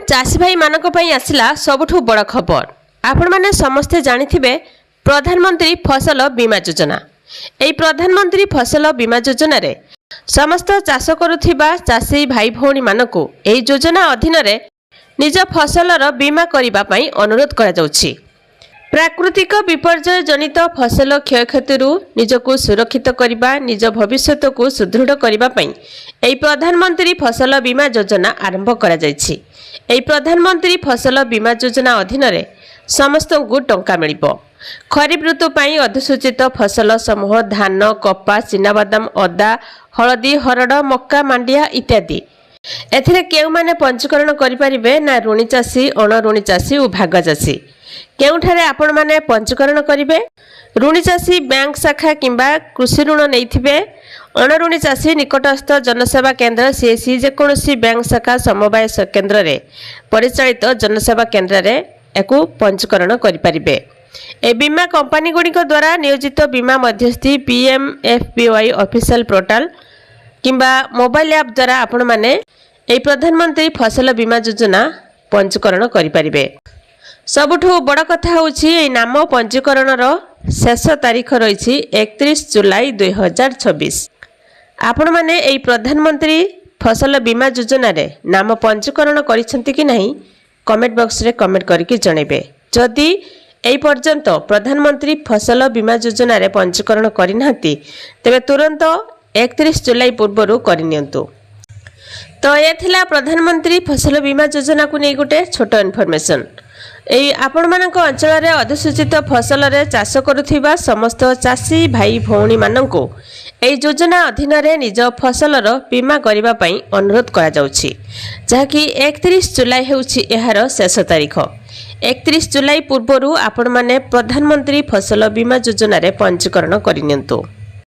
चाषी भाई मानक पई आसिला सबुठु बड़ खबर। आपण माने समस्ते जानिथिबे प्रधानमंत्री फसल बीमा योजना। एई प्रधानमंत्री फसल बीमा योजना रे समस्त चाष करुथिबा चाषी भाई भौणी मानकु एई योजना अधीन रे निज फसलर बीमा करिबा पई अनुरोध करा जाउछि। प्राकृतिक विपर्यय जनित फसल क्षयक्षतिरु निजकु सुरक्षित करिबा निज भविष्यत को सुदृढ़ करिबा पई एई प्रधानमंत्री फसल बीमा योजना आरंभ करा जायछि। एई प्रधानमंत्री फसल बीमा योजना अधीन रे समस्त को टंका मिलिबो। खरीफ ऋतु पई अधिसूचित फसल समूह धान, कपा, चिनाबादाम, अदा, हळदी, हरड, मक्का, मांडिया इत्यादि। एथिरे केउ माने पंजीकरण करि परिबे ना ऋणी चाषी, अण ऋणी चाषी और भाग चाषी। केउठारे आपण माने पंजीकरण करिवे? ऋणी चाषी बैंक शाखा किंबा कृषि ऋण नैथिबे। अण ऋणी चाषी निकटस्थ जनसेवा केंद्र सीएससी जेकोसी बैंक शाखा समवाय केंद्र रे परिचालित जनसेवा केंद्र रे एकु पंजीकरण करि परिबे। ए बीमा कंपनी गुड़िक द्वारा नियोजित बीमा मध्यस्थी PMFBY ऑफिशियल पोर्टल किंबा मोबाइल ऐप द्वारा आपण माने ए प्रधानमंत्री फसल बीमा योजना पंजीकरण करि परिबे। सबुठु बड़ कथा होछि ए नाम पंजीकरणर शेष तारीख रही 31 जुलाई 2026। आपण माने ए प्रधानमंत्री फसल बीमा योजना रे नाम पंजीकरण करिसेंति कि नहीं कमेंट बॉक्स रे कमेंट करके जणेबे। जदि एई पर्यंत प्रधानमंत्री फसल बीमा योजना रे पंजीकरण करिनांती तेबे तुरंत 31 जुलाई पूर्व करनियंतु। तो ये थिला प्रधानमंत्री फसल बीमा योजना को नहीं गोटे छोट इनफॉरमेशन। एई आपण मानक अंचल रे अधिसूचित फसल रे चाष करुथिबा समस्त चाषी भाई भौणी माननको एई योजना अधीन रे निज फसलर बीमा करिबा पई अनुरोध करा जाउछि। जाकी 31 जुलाई हेउछि एहार शेष तारीख। 31 जुलाई पूर्व आपण माने प्रधानमंत्री फसल बीमा योजना रे पंजीकरण करिनियंतु।